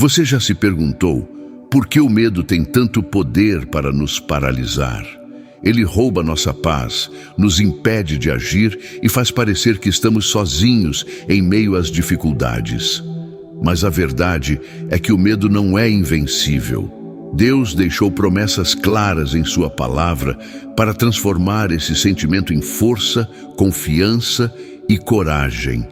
Você já se perguntou por que o medo tem tanto poder para nos paralisar? Ele rouba nossa paz, nos impede de agir e faz parecer que estamos sozinhos em meio às dificuldades. Mas a verdade é que o medo não é invencível. Deus deixou promessas claras em sua palavra para transformar esse sentimento em força, confiança e coragem.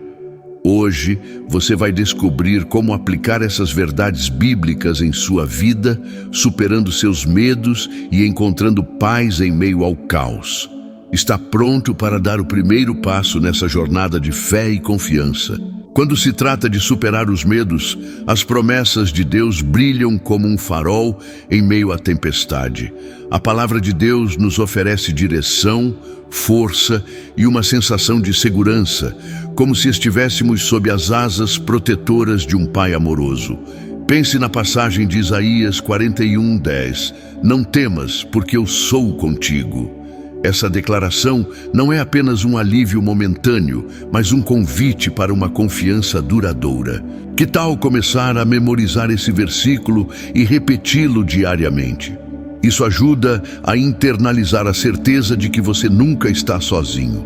Hoje, você vai descobrir como aplicar essas verdades bíblicas em sua vida, superando seus medos e encontrando paz em meio ao caos. Está pronto para dar o primeiro passo nessa jornada de fé e confiança. Quando se trata de superar os medos, as promessas de Deus brilham como um farol em meio à tempestade. A palavra de Deus nos oferece direção, força e uma sensação de segurança, como se estivéssemos sob as asas protetoras de um pai amoroso. Pense na passagem de Isaías 41:10. Não temas, porque eu sou contigo. Essa declaração não é apenas um alívio momentâneo, mas um convite para uma confiança duradoura. Que tal começar a memorizar esse versículo e repeti-lo diariamente? Isso ajuda a internalizar a certeza de que você nunca está sozinho.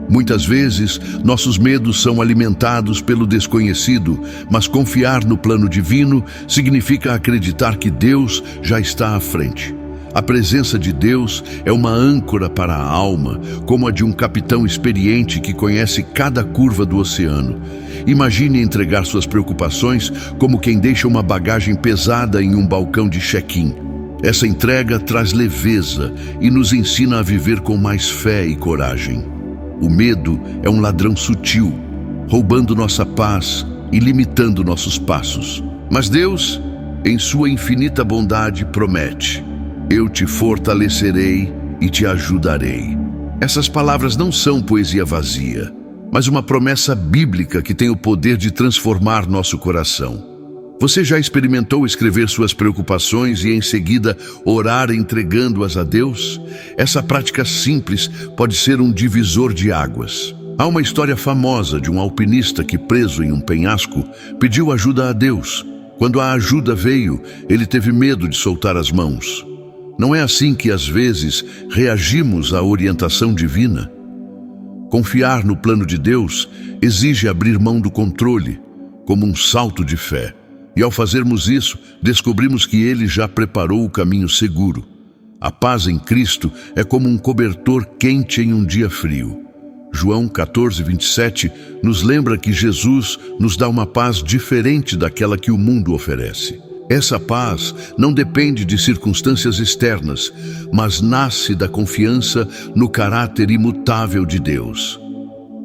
Muitas vezes, nossos medos são alimentados pelo desconhecido, mas confiar no plano divino significa acreditar que Deus já está à frente. A presença de Deus é uma âncora para a alma, como a de um capitão experiente que conhece cada curva do oceano. Imagine entregar suas preocupações como quem deixa uma bagagem pesada em um balcão de check-in. Essa entrega traz leveza e nos ensina a viver com mais fé e coragem. O medo é um ladrão sutil, roubando nossa paz e limitando nossos passos. Mas Deus, em sua infinita bondade, promete: eu te fortalecerei e te ajudarei. Essas palavras não são poesia vazia, mas uma promessa bíblica que tem o poder de transformar nosso coração. Você já experimentou escrever suas preocupações e em seguida orar entregando-as a Deus? Essa prática simples pode ser um divisor de águas. Há uma história famosa de um alpinista que, preso em um penhasco, pediu ajuda a Deus. Quando a ajuda veio, ele teve medo de soltar as mãos. Não é assim que, às vezes, reagimos à orientação divina? Confiar no plano de Deus exige abrir mão do controle, como um salto de fé. E ao fazermos isso, descobrimos que Ele já preparou o caminho seguro. A paz em Cristo é como um cobertor quente em um dia frio. João 14:27 nos lembra que Jesus nos dá uma paz diferente daquela que o mundo oferece. Essa paz não depende de circunstâncias externas, mas nasce da confiança no caráter imutável de Deus.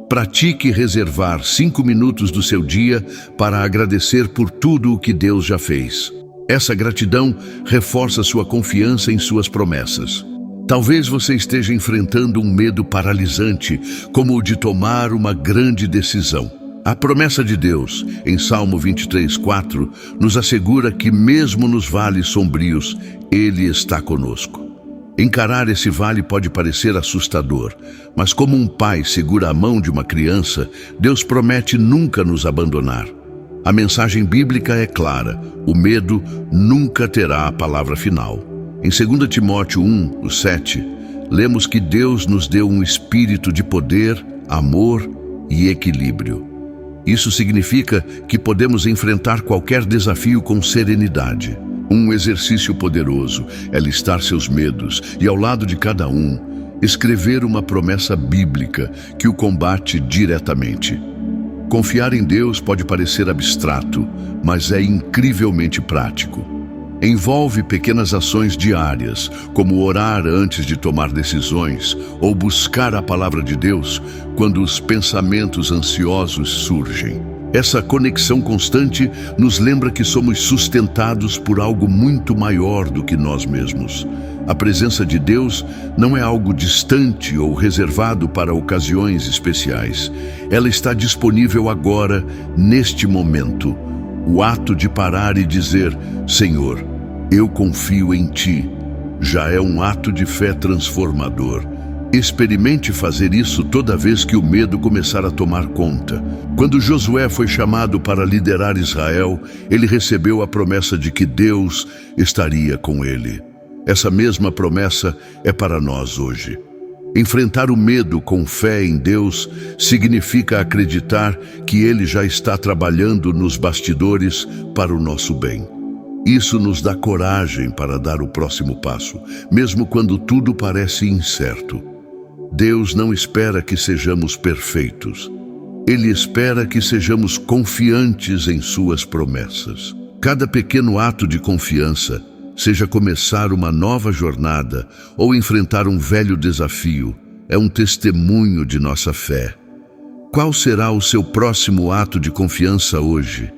Pratique reservar 5 minutos do seu dia para agradecer por tudo o que Deus já fez. Essa gratidão reforça sua confiança em suas promessas. Talvez você esteja enfrentando um medo paralisante, como o de tomar uma grande decisão. A promessa de Deus, em Salmo 23:4, nos assegura que mesmo nos vales sombrios, Ele está conosco. Encarar esse vale pode parecer assustador, mas como um pai segura a mão de uma criança, Deus promete nunca nos abandonar. A mensagem bíblica é clara: o medo nunca terá a palavra final. Em 2 Timóteo 1:7, lemos que Deus nos deu um espírito de poder, amor e equilíbrio. Isso significa que podemos enfrentar qualquer desafio com serenidade. Um exercício poderoso é listar seus medos e, ao lado de cada um, escrever uma promessa bíblica que o combate diretamente. Confiar em Deus pode parecer abstrato, mas é incrivelmente prático. Envolve pequenas ações diárias, como orar antes de tomar decisões ou buscar a palavra de Deus quando os pensamentos ansiosos surgem. Essa conexão constante nos lembra que somos sustentados por algo muito maior do que nós mesmos. A presença de Deus não é algo distante ou reservado para ocasiões especiais. Ela está disponível agora, neste momento. O ato de parar e dizer: Senhor, eu confio em Ti, já é um ato de fé transformador. Experimente fazer isso toda vez que o medo começar a tomar conta. Quando Josué foi chamado para liderar Israel, ele recebeu a promessa de que Deus estaria com ele. Essa mesma promessa é para nós hoje. Enfrentar o medo com fé em Deus significa acreditar que Ele já está trabalhando nos bastidores para o nosso bem. Isso nos dá coragem para dar o próximo passo, mesmo quando tudo parece incerto. Deus não espera que sejamos perfeitos. Ele espera que sejamos confiantes em suas promessas. Cada pequeno ato de confiança, seja começar uma nova jornada ou enfrentar um velho desafio, é um testemunho de nossa fé. Qual será o seu próximo ato de confiança hoje?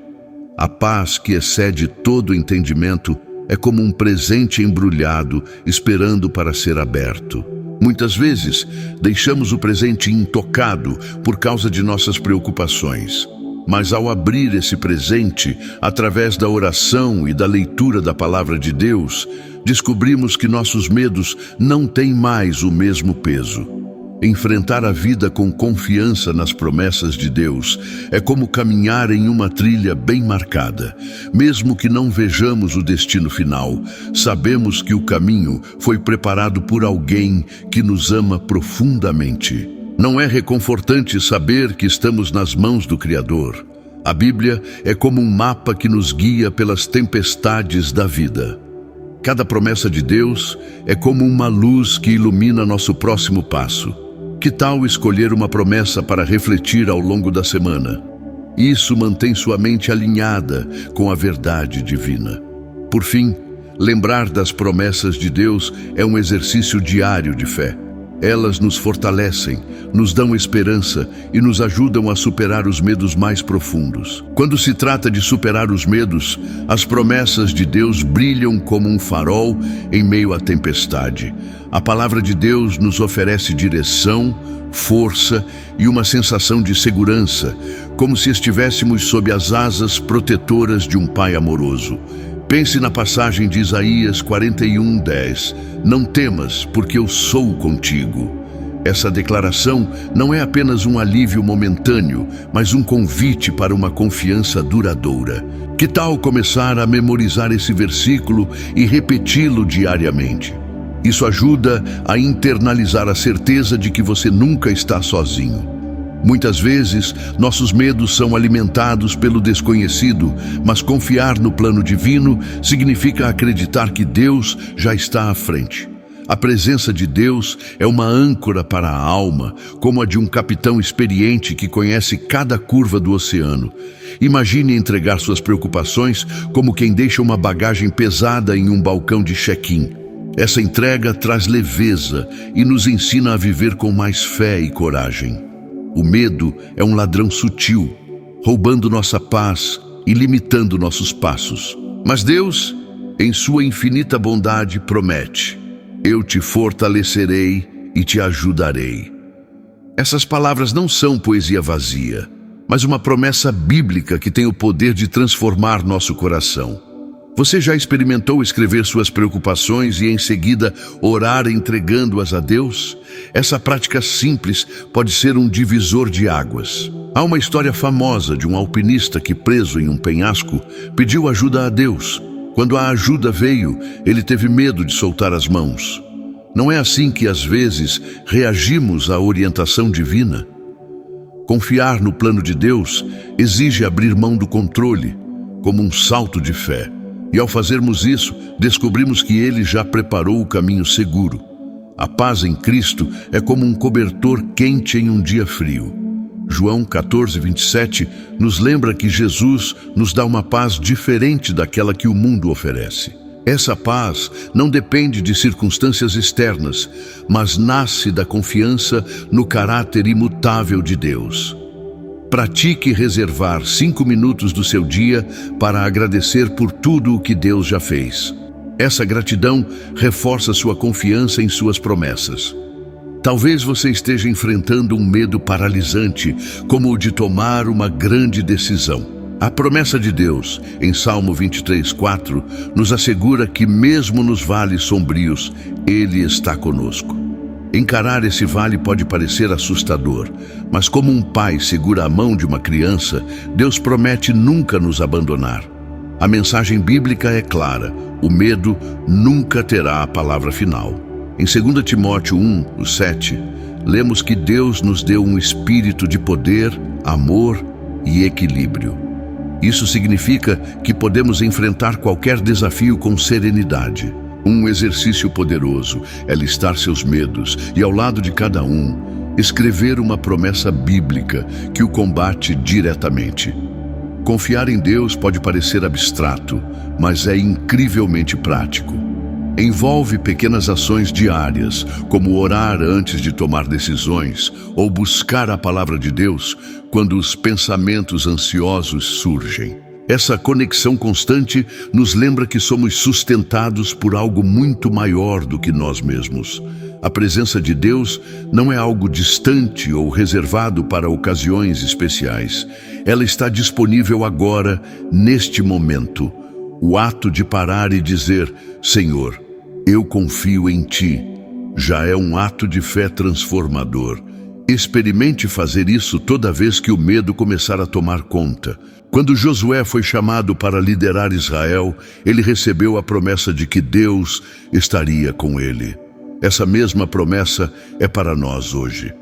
A paz que excede todo entendimento é como um presente embrulhado esperando para ser aberto. Muitas vezes, deixamos o presente intocado por causa de nossas preocupações. Mas ao abrir esse presente, através da oração e da leitura da Palavra de Deus, descobrimos que nossos medos não têm mais o mesmo peso. Enfrentar a vida com confiança nas promessas de Deus é como caminhar em uma trilha bem marcada. Mesmo que não vejamos o destino final, sabemos que o caminho foi preparado por alguém que nos ama profundamente. Não é reconfortante saber que estamos nas mãos do Criador? A Bíblia é como um mapa que nos guia pelas tempestades da vida. Cada promessa de Deus é como uma luz que ilumina nosso próximo passo. Que tal escolher uma promessa para refletir ao longo da semana? Isso mantém sua mente alinhada com a verdade divina. Por fim, lembrar das promessas de Deus é um exercício diário de fé. Elas nos fortalecem, nos dão esperança e nos ajudam a superar os medos mais profundos. Quando se trata de superar os medos, as promessas de Deus brilham como um farol em meio à tempestade. A palavra de Deus nos oferece direção, força e uma sensação de segurança, como se estivéssemos sob as asas protetoras de um Pai amoroso. Pense na passagem de Isaías 41:10. Não temas, porque eu sou contigo. Essa declaração não é apenas um alívio momentâneo, mas um convite para uma confiança duradoura. Que tal começar a memorizar esse versículo e repeti-lo diariamente? Isso ajuda a internalizar a certeza de que você nunca está sozinho. Muitas vezes, nossos medos são alimentados pelo desconhecido, mas confiar no plano divino significa acreditar que Deus já está à frente. A presença de Deus é uma âncora para a alma, como a de um capitão experiente que conhece cada curva do oceano. Imagine entregar suas preocupações como quem deixa uma bagagem pesada em um balcão de check-in. Essa entrega traz leveza e nos ensina a viver com mais fé e coragem. O medo é um ladrão sutil, roubando nossa paz e limitando nossos passos. Mas Deus, em sua infinita bondade, promete: eu te fortalecerei e te ajudarei. Essas palavras não são poesia vazia, mas uma promessa bíblica que tem o poder de transformar nosso coração. Você já experimentou escrever suas preocupações e em seguida orar entregando-as a Deus? Essa prática simples pode ser um divisor de águas. Há uma história famosa de um alpinista que, preso em um penhasco, pediu ajuda a Deus. Quando a ajuda veio, ele teve medo de soltar as mãos. Não é assim que às vezes reagimos à orientação divina? Confiar no plano de Deus exige abrir mão do controle, como um salto de fé. E ao fazermos isso, descobrimos que Ele já preparou o caminho seguro. A paz em Cristo é como um cobertor quente em um dia frio. João 14:27 nos lembra que Jesus nos dá uma paz diferente daquela que o mundo oferece. Essa paz não depende de circunstâncias externas, mas nasce da confiança no caráter imutável de Deus. Pratique reservar 5 minutos do seu dia para agradecer por tudo o que Deus já fez. Essa gratidão reforça sua confiança em suas promessas. Talvez você esteja enfrentando um medo paralisante, como o de tomar uma grande decisão. A promessa de Deus, em Salmo 23:4, nos assegura que mesmo nos vales sombrios, Ele está conosco. Encarar esse vale pode parecer assustador, mas como um pai segura a mão de uma criança, Deus promete nunca nos abandonar. A mensagem bíblica é clara: o medo nunca terá a palavra final. Em 2 Timóteo 1:7, lemos que Deus nos deu um espírito de poder, amor e equilíbrio. Isso significa que podemos enfrentar qualquer desafio com serenidade. Um exercício poderoso é listar seus medos e, ao lado de cada um, escrever uma promessa bíblica que o combate diretamente. Confiar em Deus pode parecer abstrato, mas é incrivelmente prático. Envolve pequenas ações diárias, como orar antes de tomar decisões ou buscar a palavra de Deus quando os pensamentos ansiosos surgem. Essa conexão constante nos lembra que somos sustentados por algo muito maior do que nós mesmos. A presença de Deus não é algo distante ou reservado para ocasiões especiais. Ela está disponível agora, neste momento. O ato de parar e dizer: Senhor, eu confio em Ti, já é um ato de fé transformador. Experimente fazer isso toda vez que o medo começar a tomar conta. Quando Josué foi chamado para liderar Israel, ele recebeu a promessa de que Deus estaria com ele. Essa mesma promessa é para nós hoje.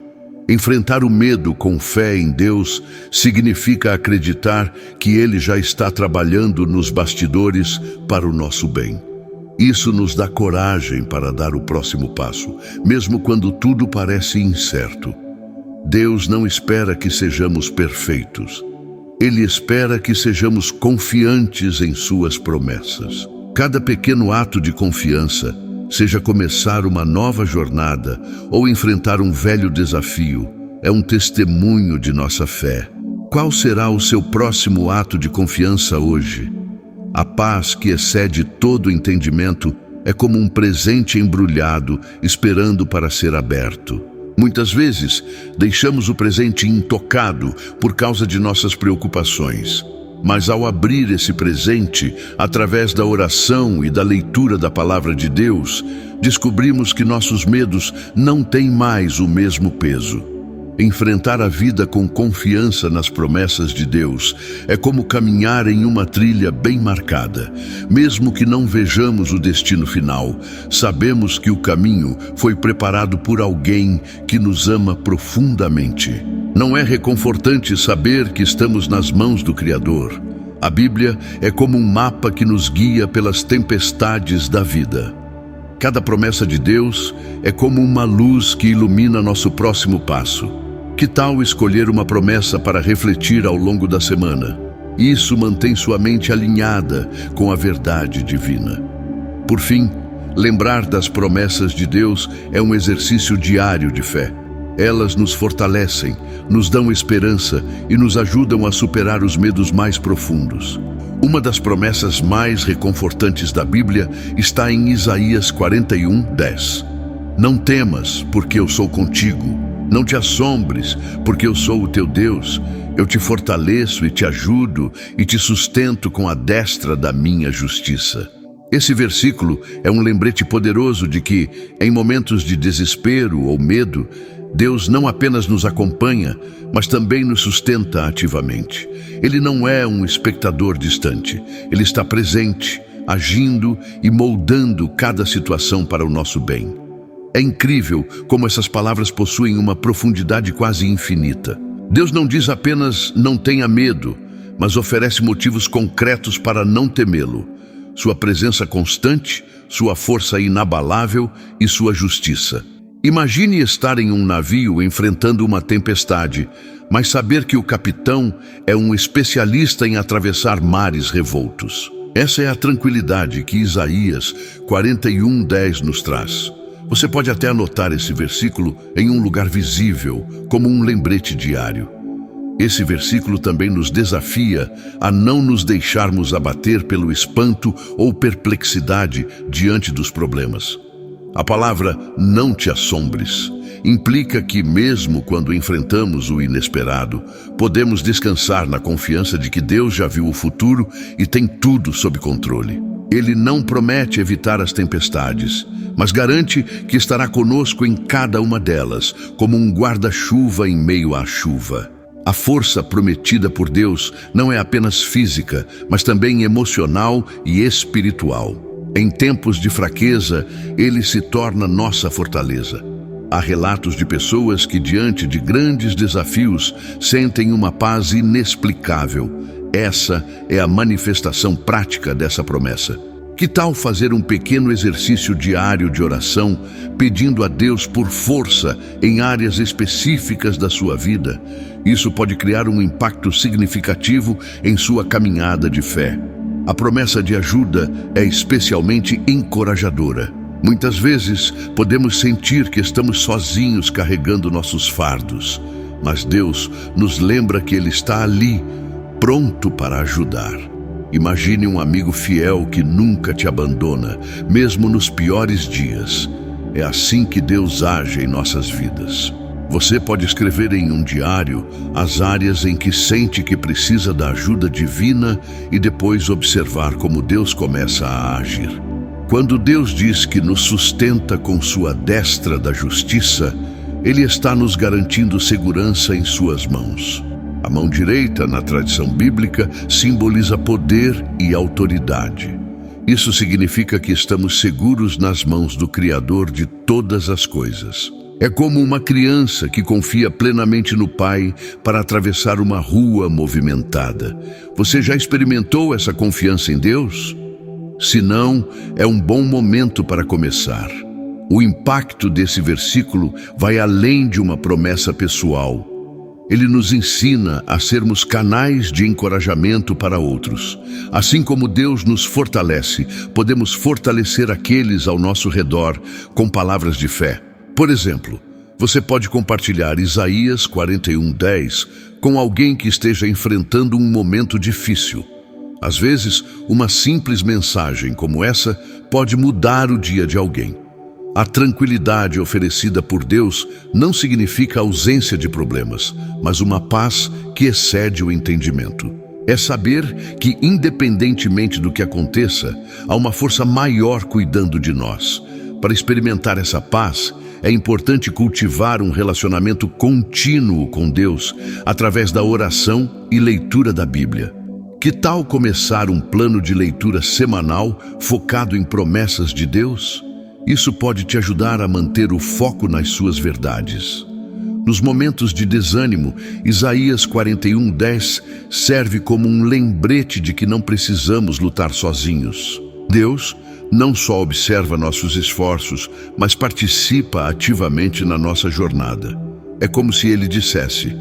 Enfrentar o medo com fé em Deus significa acreditar que Ele já está trabalhando nos bastidores para o nosso bem. Isso nos dá coragem para dar o próximo passo, mesmo quando tudo parece incerto. Deus não espera que sejamos perfeitos. Ele espera que sejamos confiantes em suas promessas. Cada pequeno ato de confiança, seja começar uma nova jornada ou enfrentar um velho desafio, é um testemunho de nossa fé. Qual será o seu próximo ato de confiança hoje? A paz que excede todo entendimento é como um presente embrulhado esperando para ser aberto. Muitas vezes, deixamos o presente intocado por causa de nossas preocupações. Mas ao abrir esse presente, através da oração e da leitura da palavra de Deus, descobrimos que nossos medos não têm mais o mesmo peso. Enfrentar a vida com confiança nas promessas de Deus é como caminhar em uma trilha bem marcada. Mesmo que não vejamos o destino final, sabemos que o caminho foi preparado por alguém que nos ama profundamente. Não é reconfortante saber que estamos nas mãos do Criador? A Bíblia é como um mapa que nos guia pelas tempestades da vida. Cada promessa de Deus é como uma luz que ilumina nosso próximo passo. Que tal escolher uma promessa para refletir ao longo da semana? Isso mantém sua mente alinhada com a verdade divina. Por fim, lembrar das promessas de Deus é um exercício diário de fé. Elas nos fortalecem, nos dão esperança e nos ajudam a superar os medos mais profundos. Uma das promessas mais reconfortantes da Bíblia está em Isaías 41:10. Não temas, porque eu sou contigo. Não te assombres, porque eu sou o teu Deus. Eu te fortaleço e te ajudo e te sustento com a destra da minha justiça. Esse versículo é um lembrete poderoso de que, em momentos de desespero ou medo, Deus não apenas nos acompanha, mas também nos sustenta ativamente. Ele não é um espectador distante. Ele está presente, agindo e moldando cada situação para o nosso bem. É incrível como essas palavras possuem uma profundidade quase infinita. Deus não diz apenas não tenha medo, mas oferece motivos concretos para não temê-lo. Sua presença constante, sua força inabalável e sua justiça. Imagine estar em um navio enfrentando uma tempestade, mas saber que o capitão é um especialista em atravessar mares revoltos. Essa é a tranquilidade que Isaías 41:10 nos traz. Você pode até anotar esse versículo em um lugar visível, como um lembrete diário. Esse versículo também nos desafia a não nos deixarmos abater pelo espanto ou perplexidade diante dos problemas. A palavra "não te assombres" implica que, mesmo quando enfrentamos o inesperado, podemos descansar na confiança de que Deus já viu o futuro e tem tudo sob controle. Ele não promete evitar as tempestades, mas garante que estará conosco em cada uma delas, como um guarda-chuva em meio à chuva. A força prometida por Deus não é apenas física, mas também emocional e espiritual. Em tempos de fraqueza, Ele se torna nossa fortaleza. Há relatos de pessoas que, diante de grandes desafios, sentem uma paz inexplicável. Essa é a manifestação prática dessa promessa. Que tal fazer um pequeno exercício diário de oração, pedindo a Deus por força em áreas específicas da sua vida? Isso pode criar um impacto significativo em sua caminhada de fé. A promessa de ajuda é especialmente encorajadora. Muitas vezes podemos sentir que estamos sozinhos carregando nossos fardos, mas Deus nos lembra que Ele está ali, pronto para ajudar. Imagine um amigo fiel que nunca te abandona, mesmo nos piores dias. É assim que Deus age em nossas vidas. Você pode escrever em um diário as áreas em que sente que precisa da ajuda divina e depois observar como Deus começa a agir. Quando Deus diz que nos sustenta com sua destra da justiça, Ele está nos garantindo segurança em suas mãos. A mão direita, na tradição bíblica, simboliza poder e autoridade. Isso significa que estamos seguros nas mãos do Criador de todas as coisas. É como uma criança que confia plenamente no Pai para atravessar uma rua movimentada. Você já experimentou essa confiança em Deus? Se não, é um bom momento para começar. O impacto desse versículo vai além de uma promessa pessoal. Ele nos ensina a sermos canais de encorajamento para outros. Assim como Deus nos fortalece, podemos fortalecer aqueles ao nosso redor com palavras de fé. Por exemplo, você pode compartilhar Isaías 41:10 com alguém que esteja enfrentando um momento difícil. Às vezes, uma simples mensagem como essa pode mudar o dia de alguém. A tranquilidade oferecida por Deus não significa ausência de problemas, mas uma paz que excede o entendimento. É saber que, independentemente do que aconteça, há uma força maior cuidando de nós. Para experimentar essa paz, é importante cultivar um relacionamento contínuo com Deus através da oração e leitura da Bíblia. Que tal começar um plano de leitura semanal focado em promessas de Deus? Isso pode te ajudar a manter o foco nas suas verdades. Nos momentos de desânimo, Isaías 41:10 serve como um lembrete de que não precisamos lutar sozinhos. Deus não só observa nossos esforços, mas participa ativamente na nossa jornada. É como se Ele dissesse: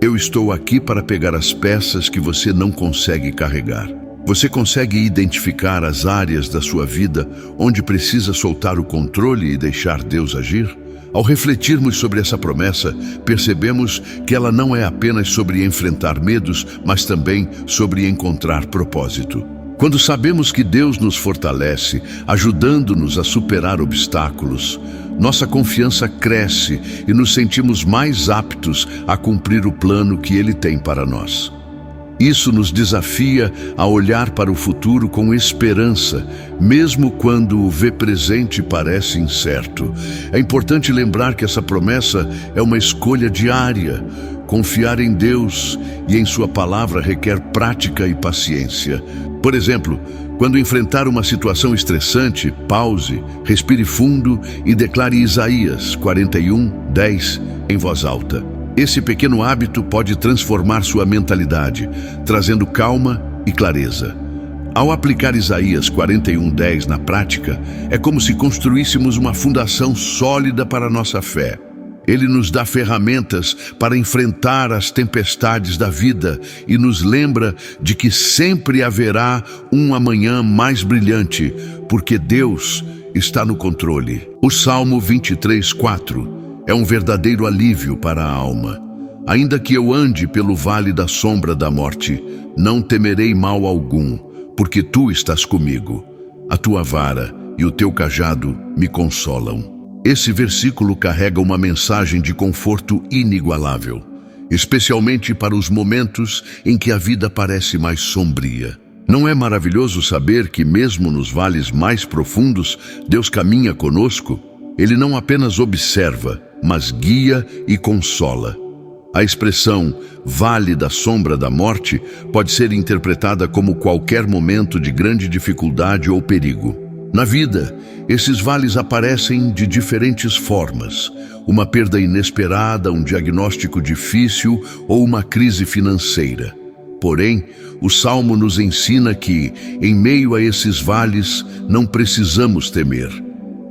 eu estou aqui para pegar as peças que você não consegue carregar. Você consegue identificar as áreas da sua vida onde precisa soltar o controle e deixar Deus agir? Ao refletirmos sobre essa promessa, percebemos que ela não é apenas sobre enfrentar medos, mas também sobre encontrar propósito. Quando sabemos que Deus nos fortalece, ajudando-nos a superar obstáculos, nossa confiança cresce e nos sentimos mais aptos a cumprir o plano que Ele tem para nós. Isso nos desafia a olhar para o futuro com esperança, mesmo quando o ver presente parece incerto. É importante lembrar que essa promessa é uma escolha diária. Confiar em Deus e em Sua palavra requer prática e paciência. Por exemplo, quando enfrentar uma situação estressante, pause, respire fundo e declare Isaías 41:10 em voz alta. Esse pequeno hábito pode transformar sua mentalidade, trazendo calma e clareza. Ao aplicar Isaías 41:10 na prática, é como se construíssemos uma fundação sólida para a nossa fé. Ele nos dá ferramentas para enfrentar as tempestades da vida e nos lembra de que sempre haverá um amanhã mais brilhante, porque Deus está no controle. O Salmo 23:4 é um verdadeiro alívio para a alma. Ainda que eu ande pelo vale da sombra da morte, não temerei mal algum, porque tu estás comigo. A tua vara e o teu cajado me consolam. Esse versículo carrega uma mensagem de conforto inigualável, especialmente para os momentos em que a vida parece mais sombria. Não é maravilhoso saber que mesmo nos vales mais profundos, Deus caminha conosco? Ele não apenas observa, mas guia e consola. A expressão vale da sombra da morte pode ser interpretada como qualquer momento de grande dificuldade ou perigo. Na vida, esses vales aparecem de diferentes formas: uma perda inesperada, um diagnóstico difícil ou uma crise financeira. Porém, o Salmo nos ensina que, em meio a esses vales, não precisamos temer.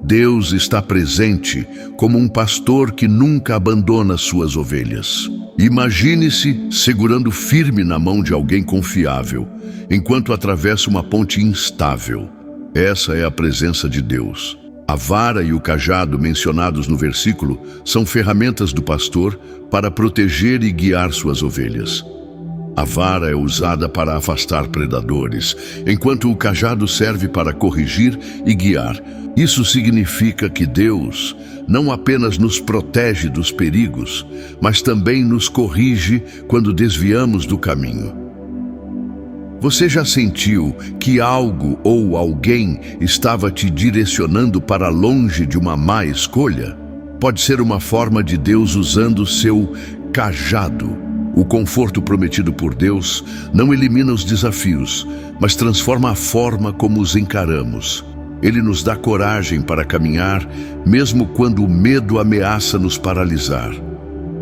Deus está presente como um pastor que nunca abandona suas ovelhas. Imagine-se segurando firme na mão de alguém confiável, enquanto atravessa uma ponte instável. Essa é a presença de Deus. A vara e o cajado mencionados no versículo são ferramentas do pastor para proteger e guiar suas ovelhas. A vara é usada para afastar predadores, enquanto o cajado serve para corrigir e guiar. Isso significa que Deus não apenas nos protege dos perigos, mas também nos corrige quando desviamos do caminho. Você já sentiu que algo ou alguém estava te direcionando para longe de uma má escolha? Pode ser uma forma de Deus usando seu cajado. O conforto prometido por Deus não elimina os desafios, mas transforma a forma como os encaramos. Ele nos dá coragem para caminhar, mesmo quando o medo ameaça nos paralisar.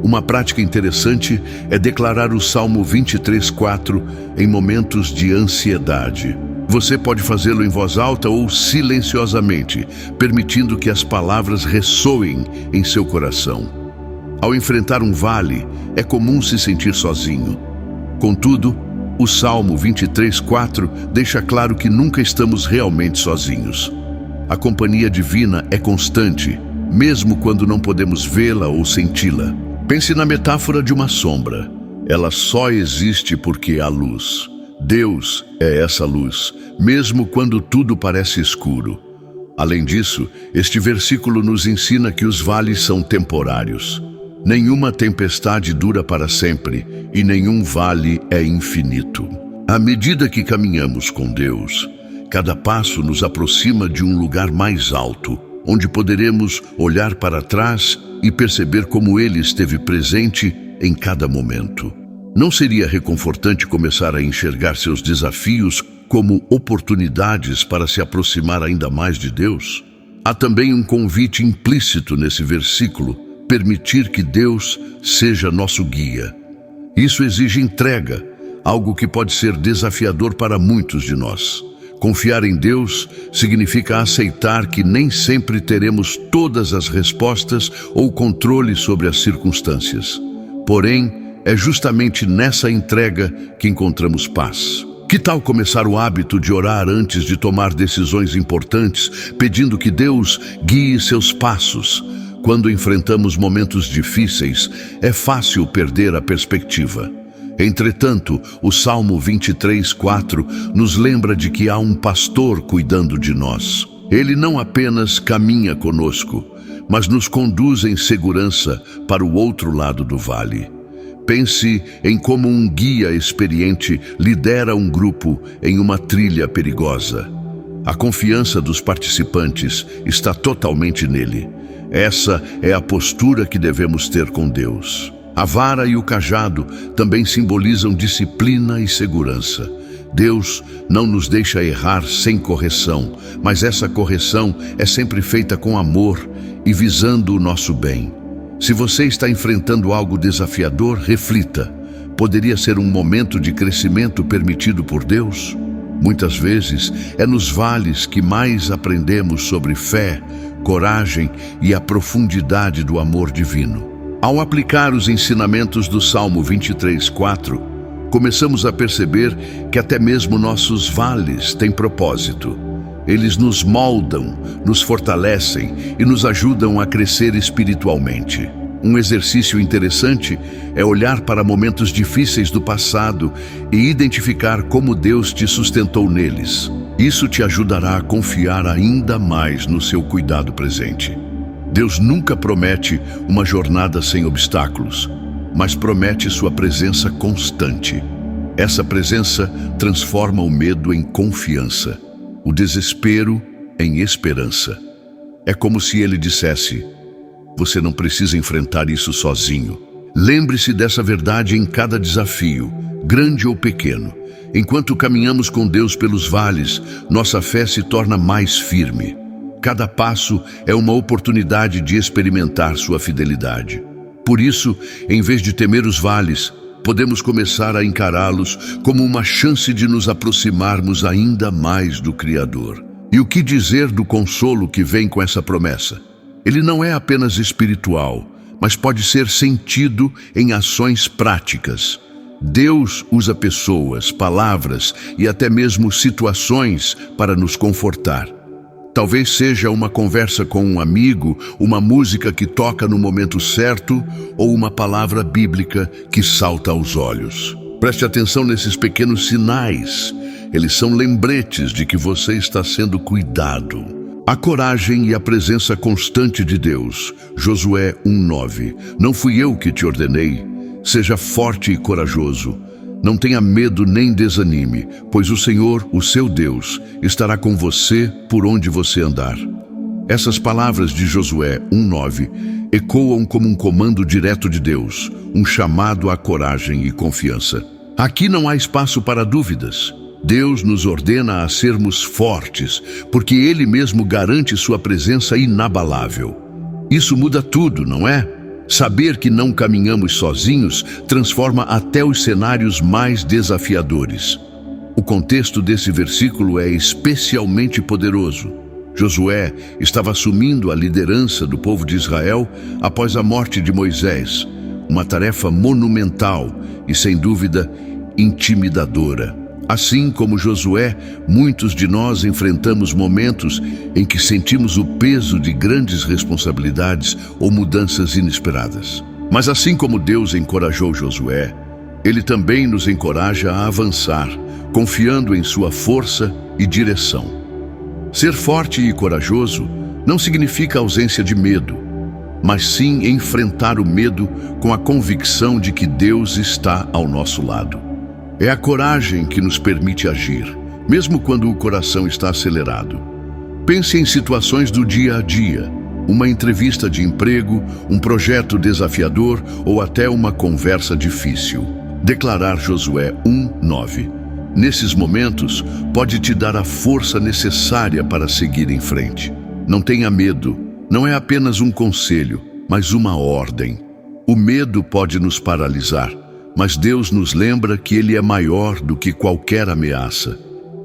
Uma prática interessante é declarar o Salmo 23:4 em momentos de ansiedade. Você pode fazê-lo em voz alta ou silenciosamente, permitindo que as palavras ressoem em seu coração. Ao enfrentar um vale, é comum se sentir sozinho. Contudo, o Salmo 23:4 deixa claro que nunca estamos realmente sozinhos. A companhia divina é constante, mesmo quando não podemos vê-la ou senti-la. Pense na metáfora de uma sombra. Ela só existe porque há luz. Deus é essa luz, mesmo quando tudo parece escuro. Além disso, este versículo nos ensina que os vales são temporários. Nenhuma tempestade dura para sempre e nenhum vale é infinito. À medida que caminhamos com Deus, cada passo nos aproxima de um lugar mais alto, onde poderemos olhar para trás e perceber como Ele esteve presente em cada momento. Não seria reconfortante começar a enxergar seus desafios como oportunidades para se aproximar ainda mais de Deus? Há também um convite implícito nesse versículo: permitir que Deus seja nosso guia. Isso exige entrega, algo que pode ser desafiador para muitos de nós. Confiar em Deus significa aceitar que nem sempre teremos todas as respostas ou controle sobre as circunstâncias. Porém, é justamente nessa entrega que encontramos paz. Que tal começar o hábito de orar antes de tomar decisões importantes, pedindo que Deus guie seus passos? Quando enfrentamos momentos difíceis, é fácil perder a perspectiva. Entretanto, o Salmo 23:4 nos lembra de que há um pastor cuidando de nós. Ele não apenas caminha conosco, mas nos conduz em segurança para o outro lado do vale. Pense em como um guia experiente lidera um grupo em uma trilha perigosa. A confiança dos participantes está totalmente nele. Essa é a postura que devemos ter com Deus. A vara e o cajado também simbolizam disciplina e segurança. Deus não nos deixa errar sem correção, mas essa correção é sempre feita com amor e visando o nosso bem. Se você está enfrentando algo desafiador, reflita. Poderia ser um momento de crescimento permitido por Deus? Muitas vezes é nos vales que mais aprendemos sobre fé, coragem e a profundidade do amor divino. Ao aplicar os ensinamentos do Salmo 23:4, começamos a perceber que até mesmo nossos vales têm propósito. Eles nos moldam, nos fortalecem e nos ajudam a crescer espiritualmente. Um exercício interessante é olhar para momentos difíceis do passado e identificar como Deus te sustentou neles. Isso te ajudará a confiar ainda mais no seu cuidado presente. Deus nunca promete uma jornada sem obstáculos, mas promete sua presença constante. Essa presença transforma o medo em confiança, o desespero em esperança. É como se ele dissesse: você não precisa enfrentar isso sozinho. Lembre-se dessa verdade em cada desafio, grande ou pequeno. Enquanto caminhamos com Deus pelos vales, nossa fé se torna mais firme. Cada passo é uma oportunidade de experimentar sua fidelidade. Por isso, em vez de temer os vales, podemos começar a encará-los como uma chance de nos aproximarmos ainda mais do Criador. E o que dizer do consolo que vem com essa promessa? Ele não é apenas espiritual, mas pode ser sentido em ações práticas. Deus usa pessoas, palavras e até mesmo situações para nos confortar. Talvez seja uma conversa com um amigo, uma música que toca no momento certo ou uma palavra bíblica que salta aos olhos. Preste atenção nesses pequenos sinais. Eles são lembretes de que você está sendo cuidado. A coragem e a presença constante de Deus. Josué 1:9. Não fui eu que te ordenei. Seja forte e corajoso. Não tenha medo nem desanime, pois o Senhor, o seu Deus, estará com você por onde você andar. Essas palavras de Josué 1:9 ecoam como um comando direto de Deus, um chamado à coragem e confiança. Aqui não há espaço para dúvidas. Deus nos ordena a sermos fortes, porque Ele mesmo garante sua presença inabalável. Isso muda tudo, não é? Saber que não caminhamos sozinhos transforma até os cenários mais desafiadores. O contexto desse versículo é especialmente poderoso. Josué estava assumindo a liderança do povo de Israel após a morte de Moisés, uma tarefa monumental e, sem dúvida, intimidadora. Assim como Josué, muitos de nós enfrentamos momentos em que sentimos o peso de grandes responsabilidades ou mudanças inesperadas. Mas assim como Deus encorajou Josué, Ele também nos encoraja a avançar, confiando em sua força e direção. Ser forte e corajoso não significa ausência de medo, mas sim enfrentar o medo com a convicção de que Deus está ao nosso lado. É a coragem que nos permite agir, mesmo quando o coração está acelerado. Pense em situações do dia a dia, uma entrevista de emprego, um projeto desafiador ou até uma conversa difícil. Declarar Josué 1:9. Nesses momentos, pode te dar a força necessária para seguir em frente. Não tenha medo, não é apenas um conselho, mas uma ordem. O medo pode nos paralisar, mas Deus nos lembra que Ele é maior do que qualquer ameaça.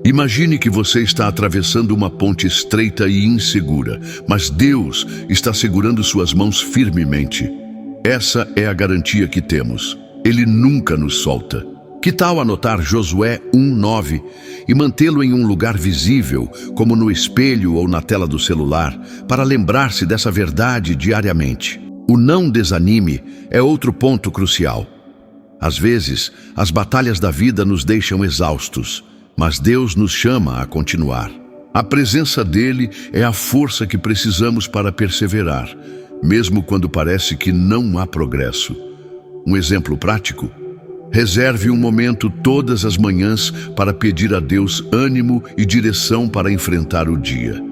Imagine que você está atravessando uma ponte estreita e insegura, mas Deus está segurando suas mãos firmemente. Essa é a garantia que temos. Ele nunca nos solta. Que tal anotar Josué 1:9 e mantê-lo em um lugar visível, como no espelho ou na tela do celular, para lembrar-se dessa verdade diariamente? O não desanime é outro ponto crucial. Às vezes, as batalhas da vida nos deixam exaustos, mas Deus nos chama a continuar. A presença dele é a força que precisamos para perseverar, mesmo quando parece que não há progresso. Um exemplo prático: reserve um momento todas as manhãs para pedir a Deus ânimo e direção para enfrentar o dia.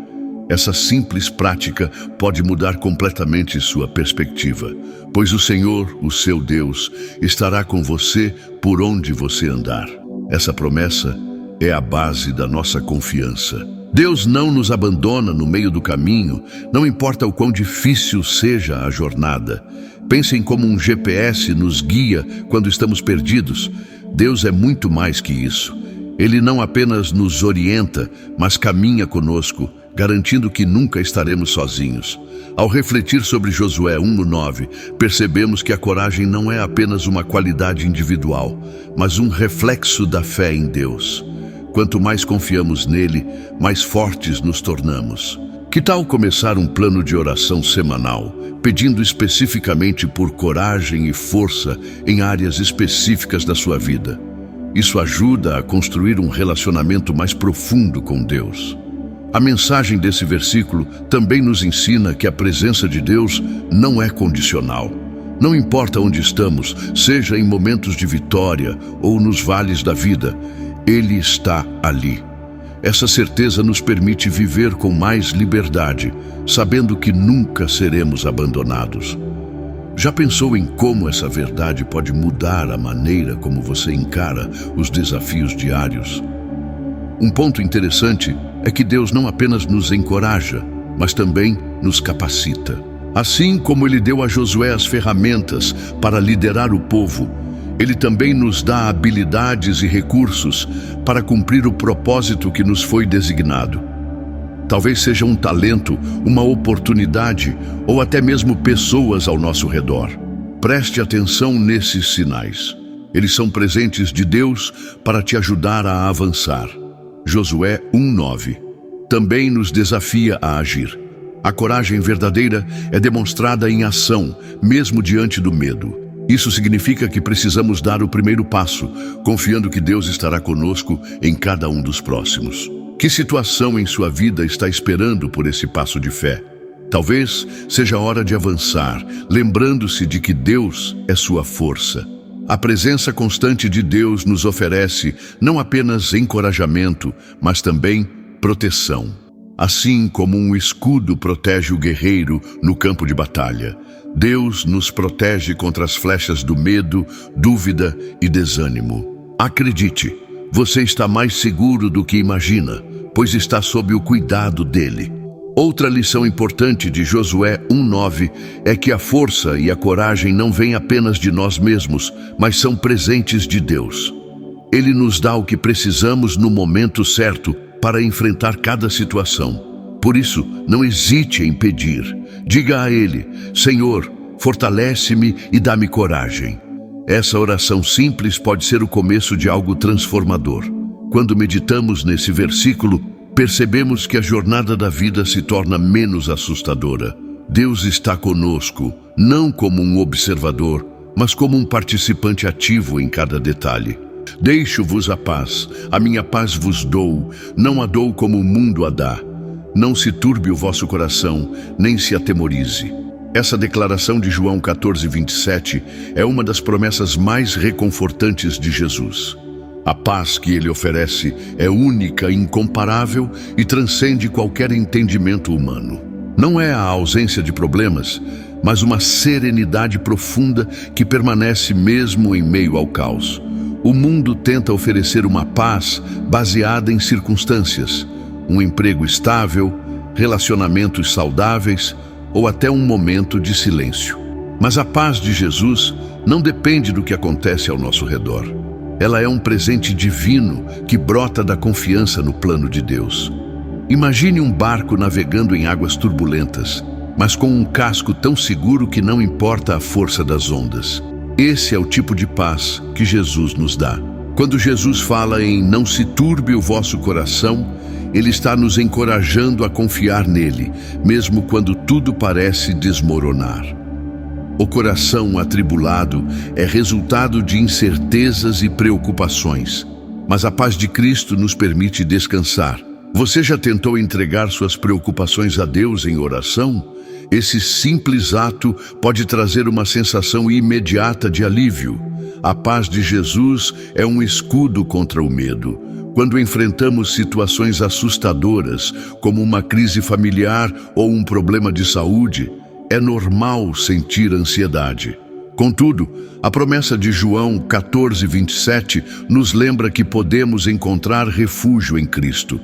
Essa simples prática pode mudar completamente sua perspectiva, pois o Senhor, o seu Deus, estará com você por onde você andar. Essa promessa é a base da nossa confiança. Deus não nos abandona no meio do caminho, não importa o quão difícil seja a jornada. Pensem como um GPS nos guia quando estamos perdidos. Deus é muito mais que isso. Ele não apenas nos orienta, mas caminha conosco, garantindo que nunca estaremos sozinhos. Ao refletir sobre Josué 1:9, percebemos que a coragem não é apenas uma qualidade individual, mas um reflexo da fé em Deus. Quanto mais confiamos nele, mais fortes nos tornamos. Que tal começar um plano de oração semanal, pedindo especificamente por coragem e força em áreas específicas da sua vida? Isso ajuda a construir um relacionamento mais profundo com Deus. A mensagem desse versículo também nos ensina que a presença de Deus não é condicional. Não importa onde estamos, seja em momentos de vitória ou nos vales da vida, Ele está ali. Essa certeza nos permite viver com mais liberdade, sabendo que nunca seremos abandonados. Já pensou em como essa verdade pode mudar a maneira como você encara os desafios diários? Um ponto interessante é que Deus não apenas nos encoraja, mas também nos capacita. Assim como Ele deu a Josué as ferramentas para liderar o povo, Ele também nos dá habilidades e recursos para cumprir o propósito que nos foi designado. Talvez seja um talento, uma oportunidade ou até mesmo pessoas ao nosso redor. Preste atenção nesses sinais. Eles são presentes de Deus para te ajudar a avançar. Josué 1:9 também nos desafia a agir. A coragem verdadeira é demonstrada em ação, mesmo diante do medo. Isso significa que precisamos dar o primeiro passo, confiando que Deus estará conosco em cada um dos próximos. Que situação em sua vida está esperando por esse passo de fé? Talvez seja a hora de avançar, lembrando-se de que Deus é sua força. A presença constante de Deus nos oferece não apenas encorajamento, mas também proteção. Assim como um escudo protege o guerreiro no campo de batalha, Deus nos protege contra as flechas do medo, dúvida e desânimo. Acredite, você está mais seguro do que imagina, pois está sob o cuidado dele. Outra lição importante de Josué 1:9 é que a força e a coragem não vêm apenas de nós mesmos, mas são presentes de Deus. Ele nos dá o que precisamos no momento certo para enfrentar cada situação. Por isso, não hesite em pedir. Diga a Ele: Senhor, fortalece-me e dá-me coragem. Essa oração simples pode ser o começo de algo transformador. Quando meditamos nesse versículo, percebemos que a jornada da vida se torna menos assustadora. Deus está conosco, não como um observador, mas como um participante ativo em cada detalhe. Deixo-vos a minha paz vos dou, não a dou como o mundo a dá. Não se turbe o vosso coração, nem se atemorize. Essa declaração de João 14:27 é uma das promessas mais reconfortantes de Jesus. A paz que Ele oferece é única, incomparável e transcende qualquer entendimento humano. Não é a ausência de problemas, mas uma serenidade profunda que permanece mesmo em meio ao caos. O mundo tenta oferecer uma paz baseada em circunstâncias, um emprego estável, relacionamentos saudáveis ou até um momento de silêncio. Mas a paz de Jesus não depende do que acontece ao nosso redor. Ela é um presente divino que brota da confiança no plano de Deus. Imagine um barco navegando em águas turbulentas, mas com um casco tão seguro que não importa a força das ondas. Esse é o tipo de paz que Jesus nos dá. Quando Jesus fala em não se turbe o vosso coração, Ele está nos encorajando a confiar nele, mesmo quando tudo parece desmoronar. O coração atribulado é resultado de incertezas e preocupações, mas a paz de Cristo nos permite descansar. Você já tentou entregar suas preocupações a Deus em oração? Esse simples ato pode trazer uma sensação imediata de alívio. A paz de Jesus é um escudo contra o medo. Quando enfrentamos situações assustadoras, como uma crise familiar ou um problema de saúde, é normal sentir ansiedade. Contudo, a promessa de João 14:27 nos lembra que podemos encontrar refúgio em Cristo.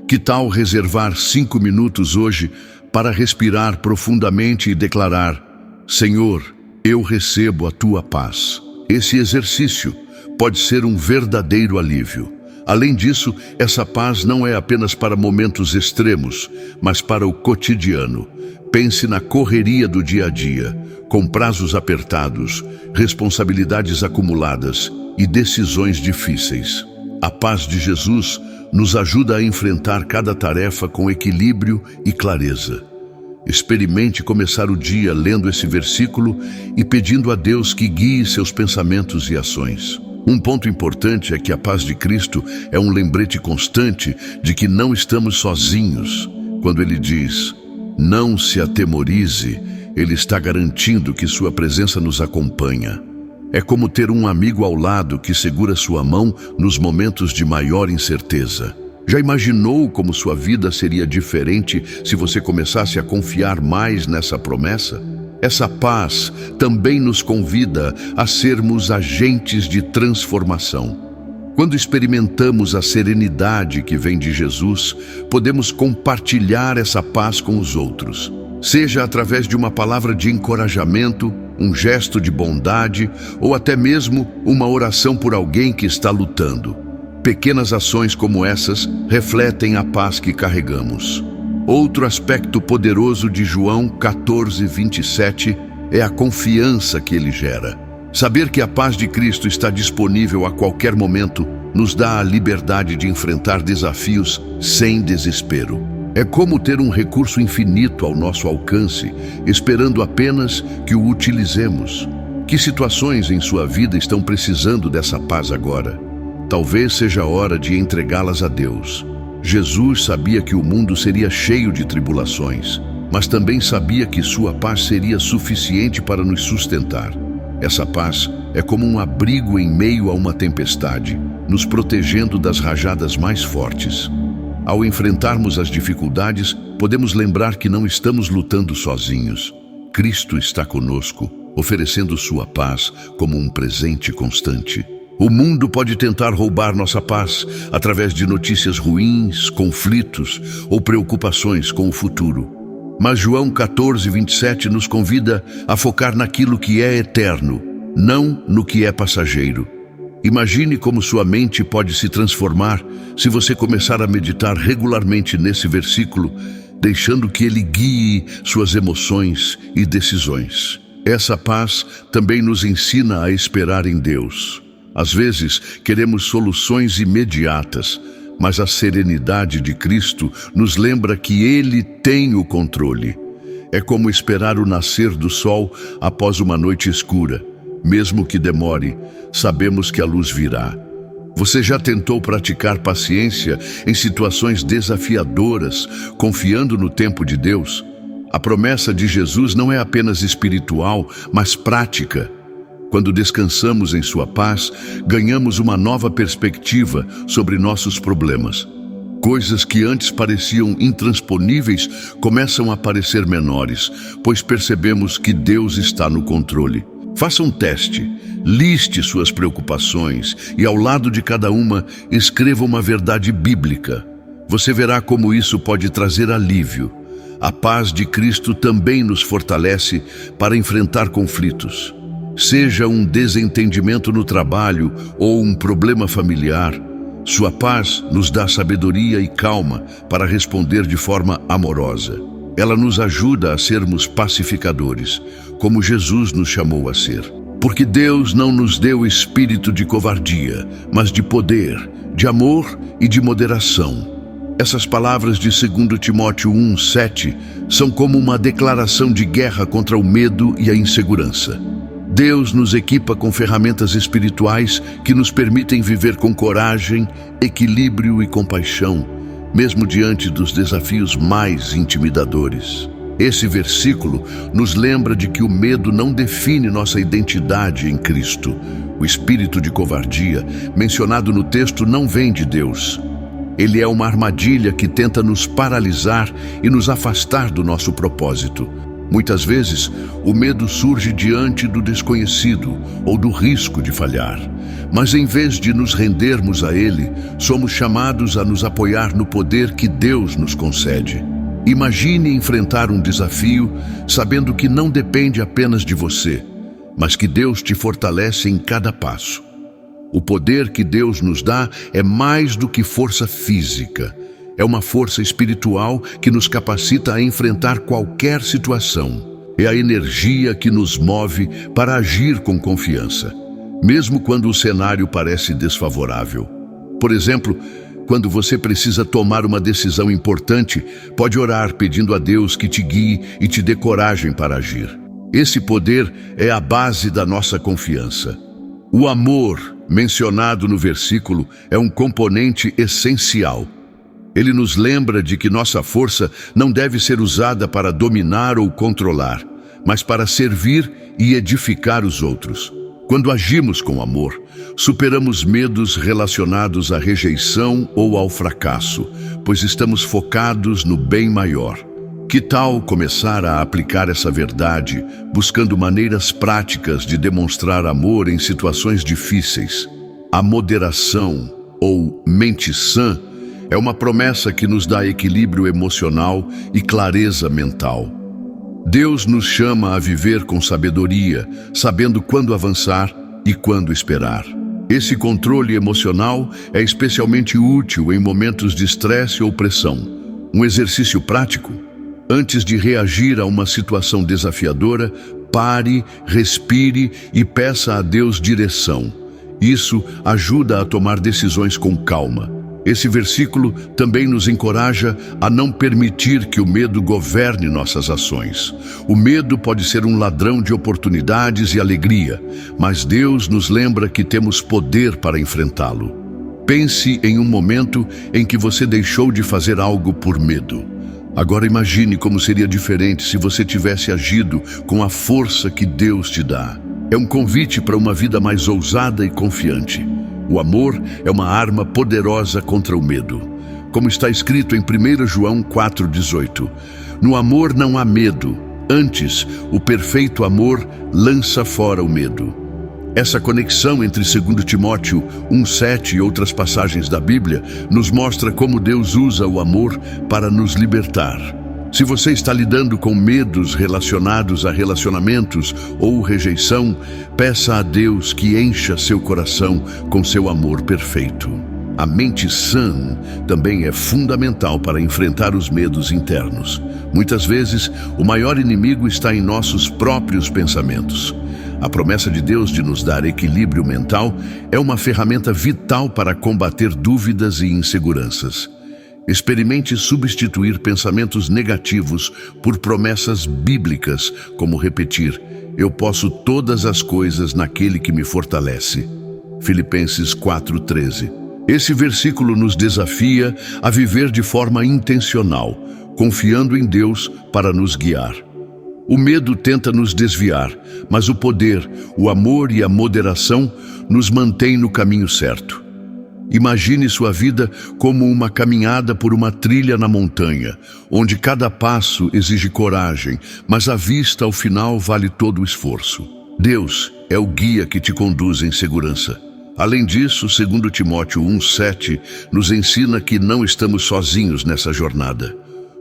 Que tal reservar 5 minutos hoje para respirar profundamente e declarar: Senhor, eu recebo a tua paz. Esse exercício pode ser um verdadeiro alívio. Além disso, essa paz não é apenas para momentos extremos, mas para o cotidiano. Pense na correria do dia a dia, com prazos apertados, responsabilidades acumuladas e decisões difíceis. A paz de Jesus nos ajuda a enfrentar cada tarefa com equilíbrio e clareza. Experimente começar o dia lendo esse versículo e pedindo a Deus que guie seus pensamentos e ações. Um ponto importante é que a paz de Cristo é um lembrete constante de que não estamos sozinhos. Quando Ele diz: não se atemorize, Ele está garantindo que sua presença nos acompanha. É como ter um amigo ao lado que segura sua mão nos momentos de maior incerteza. Já imaginou como sua vida seria diferente se você começasse a confiar mais nessa promessa? Essa paz também nos convida a sermos agentes de transformação. Quando experimentamos a serenidade que vem de Jesus, podemos compartilhar essa paz com os outros. Seja através de uma palavra de encorajamento, um gesto de bondade ou até mesmo uma oração por alguém que está lutando. Pequenas ações como essas refletem a paz que carregamos. Outro aspecto poderoso de João 14:27 é a confiança que ele gera. Saber que a paz de Cristo está disponível a qualquer momento nos dá a liberdade de enfrentar desafios sem desespero. É como ter um recurso infinito ao nosso alcance, esperando apenas que o utilizemos. Que situações em sua vida estão precisando dessa paz agora? Talvez seja a hora de entregá-las a Deus. Jesus sabia que o mundo seria cheio de tribulações, mas também sabia que sua paz seria suficiente para nos sustentar. Essa paz é como um abrigo em meio a uma tempestade, nos protegendo das rajadas mais fortes. Ao enfrentarmos as dificuldades, podemos lembrar que não estamos lutando sozinhos. Cristo está conosco, oferecendo sua paz como um presente constante. O mundo pode tentar roubar nossa paz através de notícias ruins, conflitos ou preocupações com o futuro. Mas João 14:27 nos convida a focar naquilo que é eterno, não no que é passageiro. Imagine como sua mente pode se transformar se você começar a meditar regularmente nesse versículo, deixando que ele guie suas emoções e decisões. Essa paz também nos ensina a esperar em Deus. Às vezes, queremos soluções imediatas, mas a serenidade de Cristo nos lembra que Ele tem o controle. É como esperar o nascer do sol após uma noite escura. Mesmo que demore, sabemos que a luz virá. Você já tentou praticar paciência em situações desafiadoras, confiando no tempo de Deus? A promessa de Jesus não é apenas espiritual, mas prática. Quando descansamos em sua paz, ganhamos uma nova perspectiva sobre nossos problemas. Coisas que antes pareciam intransponíveis começam a parecer menores, pois percebemos que Deus está no controle. Faça um teste, liste suas preocupações e ao lado de cada uma, escreva uma verdade bíblica. Você verá como isso pode trazer alívio. A paz de Cristo também nos fortalece para enfrentar conflitos. Seja um desentendimento no trabalho ou um problema familiar, sua paz nos dá sabedoria e calma para responder de forma amorosa. Ela nos ajuda a sermos pacificadores, como Jesus nos chamou a ser. Porque Deus não nos deu espírito de covardia, mas de poder, de amor e de moderação. Essas palavras de 2 Timóteo 1:7 são como uma declaração de guerra contra o medo e a insegurança. Deus nos equipa com ferramentas espirituais que nos permitem viver com coragem, equilíbrio e compaixão, mesmo diante dos desafios mais intimidadores. Esse versículo nos lembra de que o medo não define nossa identidade em Cristo. O espírito de covardia, mencionado no texto, não vem de Deus. Ele é uma armadilha que tenta nos paralisar e nos afastar do nosso propósito. Muitas vezes, o medo surge diante do desconhecido ou do risco de falhar. Mas em vez de nos rendermos a ele, somos chamados a nos apoiar no poder que Deus nos concede. Imagine enfrentar um desafio sabendo que não depende apenas de você, mas que Deus te fortalece em cada passo. O poder que Deus nos dá é mais do que força física. É uma força espiritual que nos capacita a enfrentar qualquer situação. É a energia que nos move para agir com confiança, mesmo quando o cenário parece desfavorável. Por exemplo, quando você precisa tomar uma decisão importante, pode orar pedindo a Deus que te guie e te dê coragem para agir. Esse poder é a base da nossa confiança. O amor, mencionado no versículo, é um componente essencial. Ele nos lembra de que nossa força não deve ser usada para dominar ou controlar, mas para servir e edificar os outros. Quando agimos com amor, superamos medos relacionados à rejeição ou ao fracasso, pois estamos focados no bem maior. Que tal começar a aplicar essa verdade, buscando maneiras práticas de demonstrar amor em situações difíceis? A moderação, ou mente sã, é uma promessa que nos dá equilíbrio emocional e clareza mental. Deus nos chama a viver com sabedoria, sabendo quando avançar e quando esperar. Esse controle emocional é especialmente útil em momentos de estresse ou pressão. Um exercício prático: antes de reagir a uma situação desafiadora, pare, respire e peça a Deus direção. Isso ajuda a tomar decisões com calma. Esse versículo também nos encoraja a não permitir que o medo governe nossas ações. O medo pode ser um ladrão de oportunidades e alegria, mas Deus nos lembra que temos poder para enfrentá-lo. Pense em um momento em que você deixou de fazer algo por medo. Agora imagine como seria diferente se você tivesse agido com a força que Deus te dá. É um convite para uma vida mais ousada e confiante. O amor é uma arma poderosa contra o medo. Como está escrito em 1 João 4,18, no amor não há medo, antes, o perfeito amor lança fora o medo. Essa conexão entre 2 Timóteo 1,7 e outras passagens da Bíblia nos mostra como Deus usa o amor para nos libertar. Se você está lidando com medos relacionados a relacionamentos ou rejeição, peça a Deus que encha seu coração com seu amor perfeito. A mente sã também é fundamental para enfrentar os medos internos. Muitas vezes, o maior inimigo está em nossos próprios pensamentos. A promessa de Deus de nos dar equilíbrio mental é uma ferramenta vital para combater dúvidas e inseguranças. Experimente substituir pensamentos negativos por promessas bíblicas, como repetir: eu posso todas as coisas naquele que me fortalece. Filipenses 4,13. Esse versículo nos desafia a viver de forma intencional, confiando em Deus para nos guiar. O medo tenta nos desviar, mas o poder, o amor e a moderação nos mantêm no caminho certo. Imagine sua vida como uma caminhada por uma trilha na montanha, onde cada passo exige coragem, mas a vista ao final vale todo o esforço. Deus é o guia que te conduz em segurança. Além disso, 2 Timóteo 1,7 nos ensina que não estamos sozinhos nessa jornada.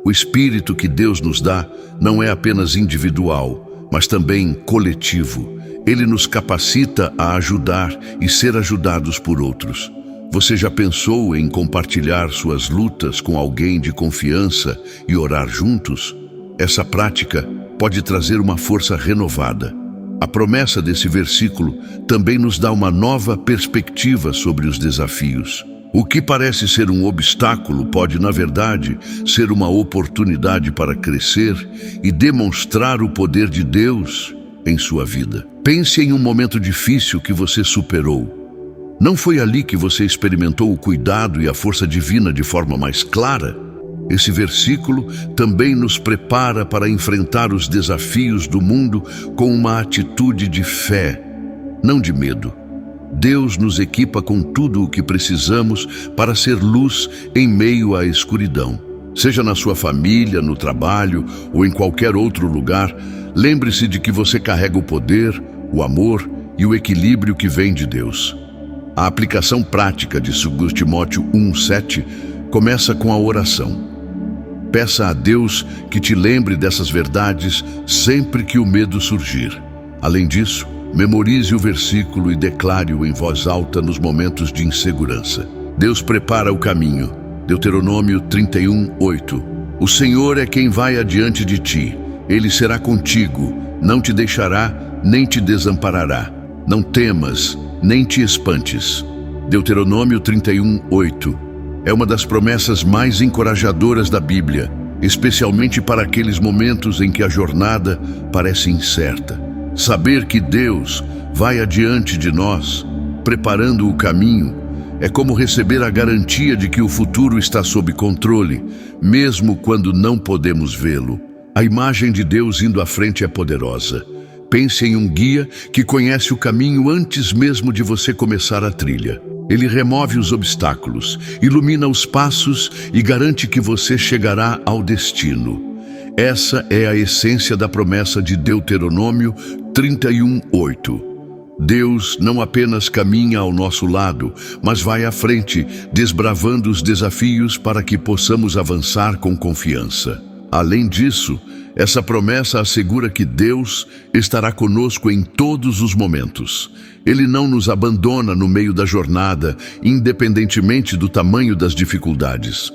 O espírito que Deus nos dá não é apenas individual, mas também coletivo. Ele nos capacita a ajudar e ser ajudados por outros. Você já pensou em compartilhar suas lutas com alguém de confiança e orar juntos? Essa prática pode trazer uma força renovada. A promessa desse versículo também nos dá uma nova perspectiva sobre os desafios. O que parece ser um obstáculo pode, na verdade, ser uma oportunidade para crescer e demonstrar o poder de Deus em sua vida. Pense em um momento difícil que você superou. Não foi ali que você experimentou o cuidado e a força divina de forma mais clara? Esse versículo também nos prepara para enfrentar os desafios do mundo com uma atitude de fé, não de medo. Deus nos equipa com tudo o que precisamos para ser luz em meio à escuridão. Seja na sua família, no trabalho ou em qualquer outro lugar, lembre-se de que você carrega o poder, o amor e o equilíbrio que vem de Deus. A aplicação prática de 2 Timóteo 1,7 começa com a oração. Peça a Deus que te lembre dessas verdades sempre que o medo surgir. Além disso, memorize o versículo e declare-o em voz alta nos momentos de insegurança. Deus prepara o caminho. Deuteronômio 31:8. O Senhor é quem vai adiante de ti. Ele será contigo, não te deixará, nem te desamparará. Não temas, nem te espantes. Deuteronômio 31:8. É uma das promessas mais encorajadoras da Bíblia, especialmente para aqueles momentos em que a jornada parece incerta. Saber que Deus vai adiante de nós, preparando o caminho, é como receber a garantia de que o futuro está sob controle, mesmo quando não podemos vê-lo. A imagem de Deus indo à frente é poderosa. Pense em um guia que conhece o caminho antes mesmo de você começar a trilha. Ele remove os obstáculos, ilumina os passos e garante que você chegará ao destino. Essa é a essência da promessa de Deuteronômio 31:8. Deus não apenas caminha ao nosso lado, mas vai à frente, desbravando os desafios para que possamos avançar com confiança. Além disso, essa promessa assegura que Deus estará conosco em todos os momentos. Ele não nos abandona no meio da jornada, independentemente do tamanho das dificuldades.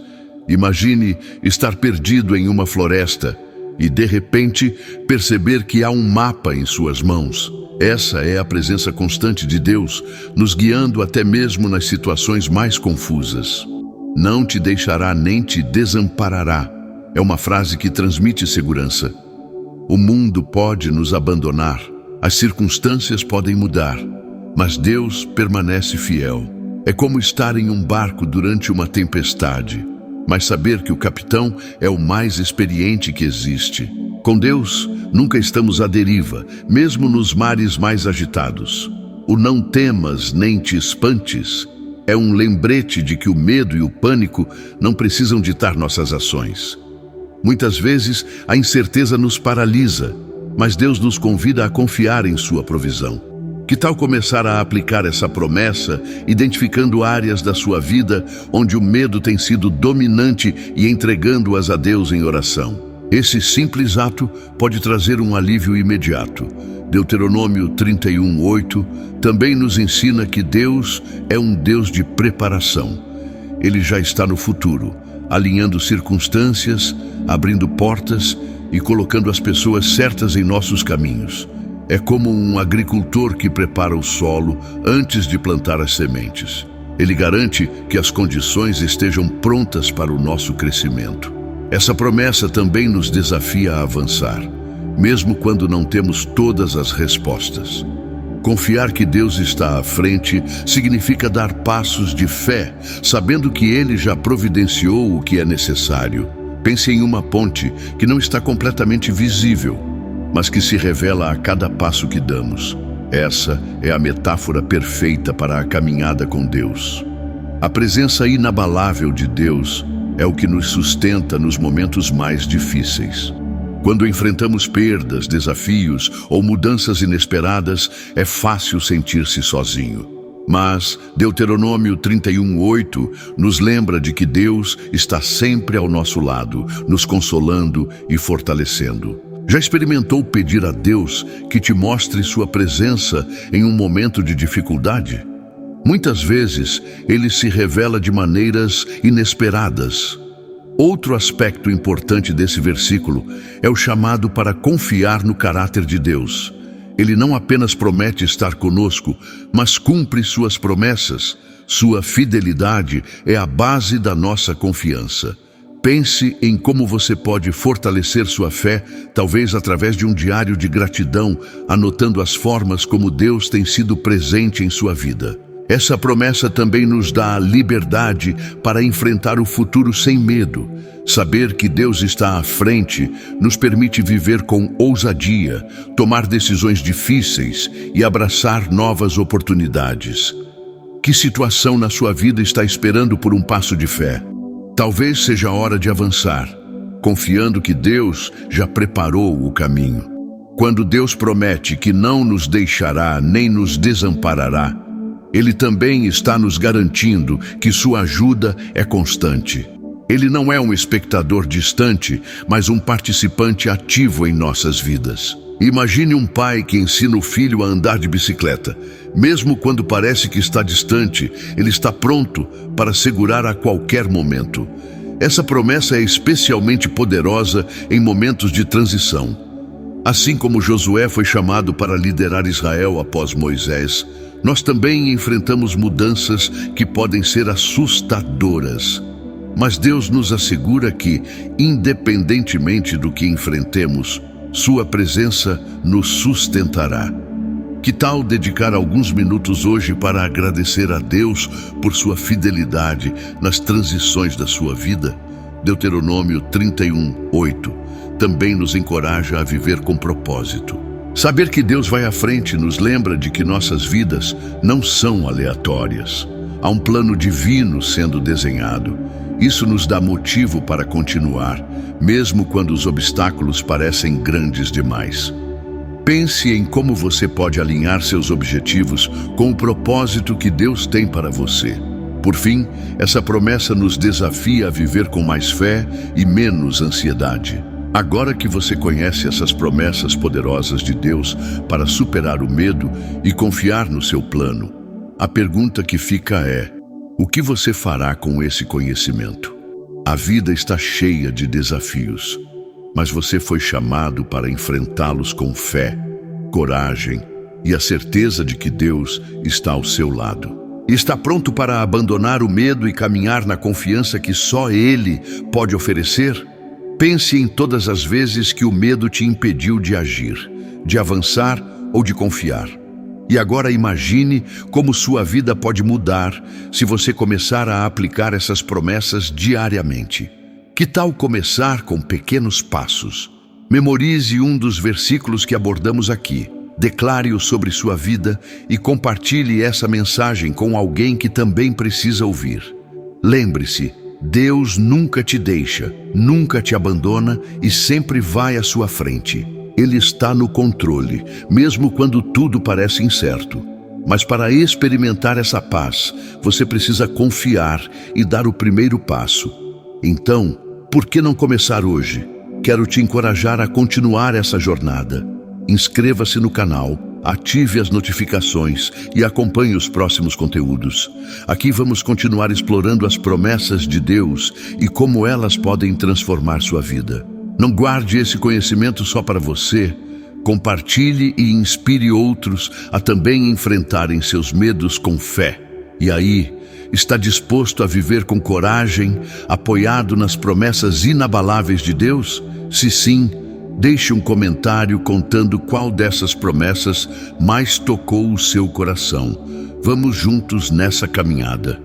Imagine estar perdido em uma floresta e, de repente, perceber que há um mapa em suas mãos. Essa é a presença constante de Deus, nos guiando até mesmo nas situações mais confusas. Não te deixará nem te desamparará. É uma frase que transmite segurança. O mundo pode nos abandonar, as circunstâncias podem mudar, mas Deus permanece fiel. É como estar em um barco durante uma tempestade, mas saber que o capitão é o mais experiente que existe. Com Deus, nunca estamos à deriva, mesmo nos mares mais agitados. O não temas nem te espantes é um lembrete de que o medo e o pânico não precisam ditar nossas ações. Muitas vezes, a incerteza nos paralisa, mas Deus nos convida a confiar em sua provisão. Que tal começar a aplicar essa promessa, identificando áreas da sua vida onde o medo tem sido dominante e entregando-as a Deus em oração? Esse simples ato pode trazer um alívio imediato. Deuteronômio 31:8 também nos ensina que Deus é um Deus de preparação. Ele já está no futuro, alinhando circunstâncias, abrindo portas e colocando as pessoas certas em nossos caminhos. É como um agricultor que prepara o solo antes de plantar as sementes. Ele garante que as condições estejam prontas para o nosso crescimento. Essa promessa também nos desafia a avançar, mesmo quando não temos todas as respostas. Confiar que Deus está à frente significa dar passos de fé, sabendo que Ele já providenciou o que é necessário. Pense em uma ponte que não está completamente visível, mas que se revela a cada passo que damos. Essa é a metáfora perfeita para a caminhada com Deus. A presença inabalável de Deus é o que nos sustenta nos momentos mais difíceis. Quando enfrentamos perdas, desafios ou mudanças inesperadas, é fácil sentir-se sozinho. Mas Deuteronômio 31:8 nos lembra de que Deus está sempre ao nosso lado, nos consolando e fortalecendo. Já experimentou pedir a Deus que te mostre sua presença em um momento de dificuldade? Muitas vezes, Ele se revela de maneiras inesperadas. Outro aspecto importante desse versículo é o chamado para confiar no caráter de Deus. Ele não apenas promete estar conosco, mas cumpre suas promessas. Sua fidelidade é a base da nossa confiança. Pense em como você pode fortalecer sua fé, talvez através de um diário de gratidão, anotando as formas como Deus tem sido presente em sua vida. Essa promessa também nos dá a liberdade para enfrentar o futuro sem medo. Saber que Deus está à frente nos permite viver com ousadia, tomar decisões difíceis e abraçar novas oportunidades. Que situação na sua vida está esperando por um passo de fé? Talvez seja a hora de avançar, confiando que Deus já preparou o caminho. Quando Deus promete que não nos deixará nem nos desamparará, Ele também está nos garantindo que sua ajuda é constante. Ele não é um espectador distante, mas um participante ativo em nossas vidas. Imagine um pai que ensina o filho a andar de bicicleta. Mesmo quando parece que está distante, ele está pronto para segurar a qualquer momento. Essa promessa é especialmente poderosa em momentos de transição. Assim como Josué foi chamado para liderar Israel após Moisés, nós também enfrentamos mudanças que podem ser assustadoras. Mas Deus nos assegura que, independentemente do que enfrentemos, sua presença nos sustentará. Que tal dedicar alguns minutos hoje para agradecer a Deus por sua fidelidade nas transições da sua vida? Deuteronômio 31:8 também nos encoraja a viver com propósito. Saber que Deus vai à frente nos lembra de que nossas vidas não são aleatórias. Há um plano divino sendo desenhado. Isso nos dá motivo para continuar, mesmo quando os obstáculos parecem grandes demais. Pense em como você pode alinhar seus objetivos com o propósito que Deus tem para você. Por fim, essa promessa nos desafia a viver com mais fé e menos ansiedade. Agora que você conhece essas promessas poderosas de Deus para superar o medo e confiar no seu plano, a pergunta que fica é: o que você fará com esse conhecimento? A vida está cheia de desafios, mas você foi chamado para enfrentá-los com fé, coragem e a certeza de que Deus está ao seu lado. Está pronto para abandonar o medo e caminhar na confiança que só Ele pode oferecer? Pense em todas as vezes que o medo te impediu de agir, de avançar ou de confiar. E agora imagine como sua vida pode mudar se você começar a aplicar essas promessas diariamente. Que tal começar com pequenos passos? Memorize um dos versículos que abordamos aqui. Declare-o sobre sua vida e compartilhe essa mensagem com alguém que também precisa ouvir. Lembre-se, Deus nunca te deixa, nunca te abandona e sempre vai à sua frente. Ele está no controle, mesmo quando tudo parece incerto. Mas para experimentar essa paz, você precisa confiar e dar o primeiro passo. Então, por que não começar hoje? Quero te encorajar a continuar essa jornada. Inscreva-se no canal, ative as notificações e acompanhe os próximos conteúdos. Aqui vamos continuar explorando as promessas de Deus e como elas podem transformar sua vida. Não guarde esse conhecimento só para você. Compartilhe e inspire outros a também enfrentarem seus medos com fé. E aí, está disposto a viver com coragem, apoiado nas promessas inabaláveis de Deus? Se sim, deixe um comentário contando qual dessas promessas mais tocou o seu coração. Vamos juntos nessa caminhada.